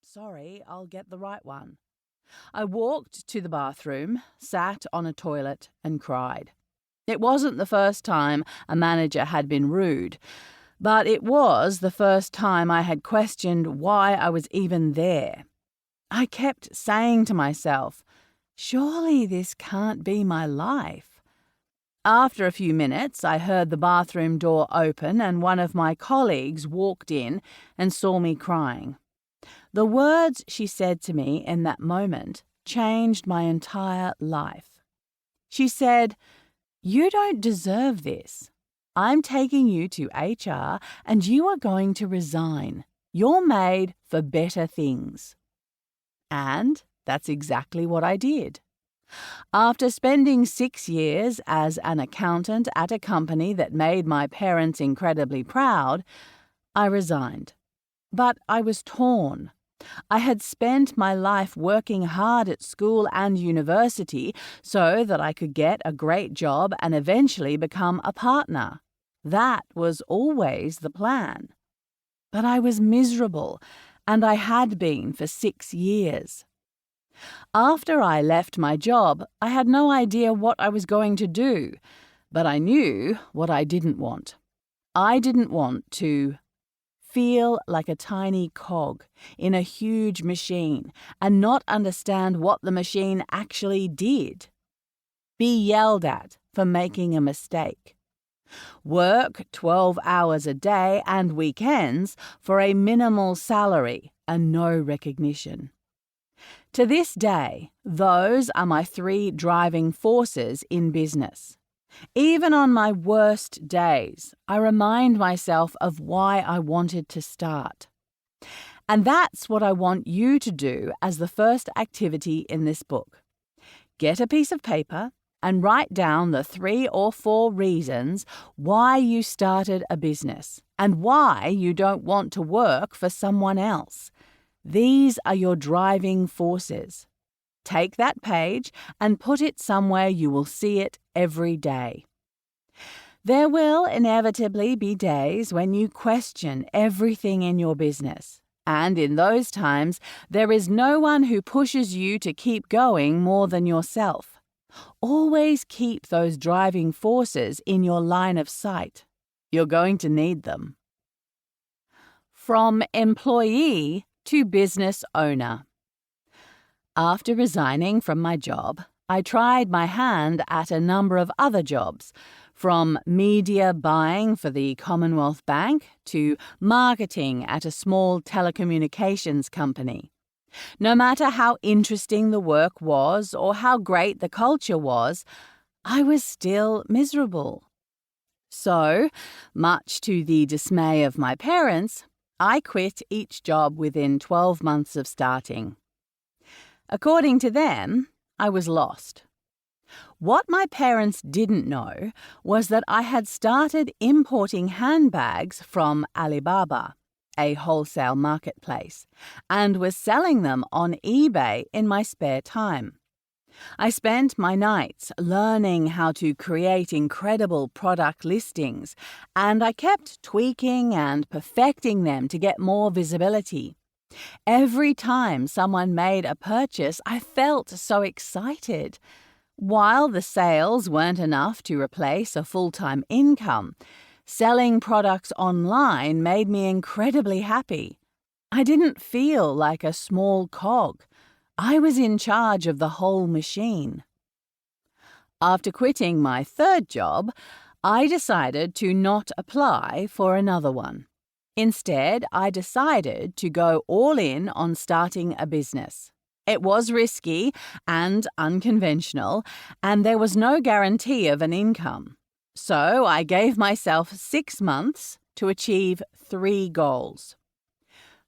Sorry, I'll get the right one. I walked to the bathroom, sat on a toilet, and cried. It wasn't the first time a manager had been rude, but it was the first time I had questioned why I was even there. I kept saying to myself, surely this can't be my life. After a few minutes, I heard the bathroom door open and one of my colleagues walked in and saw me crying. The words she said to me in that moment changed my entire life. She said, "You don't deserve this. I'm taking you to HR and you are going to resign. You're made for better things." And that's exactly what I did. After spending 6 years as an accountant at a company that made my parents incredibly proud, I resigned. But I was torn. I had spent my life working hard at school and university so that I could get a great job and eventually become a partner. That was always the plan. But I was miserable, and I had been for 6 years. After I left my job, I had no idea what I was going to do, but I knew what I didn't want. I didn't want to feel like a tiny cog in a huge machine and not understand what the machine actually did. Be yelled at for making a mistake. Work 12 hours a day and weekends for a minimal salary and no recognition. To this day, those are my 3 driving forces in business. Even on my worst days, I remind myself of why I wanted to start. And that's what I want you to do as the first activity in this book. Get a piece of paper and write down the 3 or 4 reasons why you started a business and why you don't want to work for someone else. These are your driving forces. Take that page and put it somewhere you will see it every day. There will inevitably be days when you question everything in your business, and in those times there is no one who pushes you to keep going more than yourself. Always keep those driving forces in your line of sight. You're going to need them. From employee to business owner. After resigning from my job, I tried my hand at a number of other jobs, from media buying for the Commonwealth Bank to marketing at a small telecommunications company. No matter how interesting the work was or how great the culture was, I was still miserable. So, much to the dismay of my parents, I quit each job within 12 months of starting. According to them, I was lost. What my parents didn't know was that I had started importing handbags from Alibaba, a wholesale marketplace, and was selling them on eBay in my spare time. I spent my nights learning how to create incredible product listings, and I kept tweaking and perfecting them to get more visibility. Every time someone made a purchase, I felt so excited. While the sales weren't enough to replace a full-time income, selling products online made me incredibly happy. I didn't feel like a small cog. I was in charge of the whole machine. After quitting my 3rd job, I decided to not apply for another one. Instead, I decided to go all in on starting a business. It was risky and unconventional, and there was no guarantee of an income. So I gave myself 6 months to achieve 3 goals.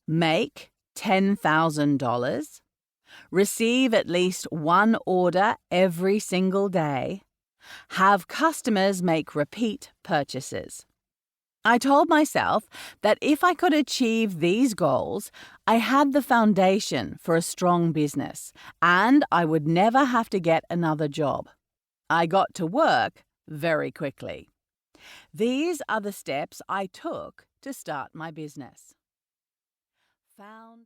Make $10,000. Receive at least 1 order every single day. Have customers make repeat purchases. I told myself that if I could achieve these goals, I had the foundation for a strong business, and I would never have to get another job. I got to work very quickly. These are the steps I took to start my business. Found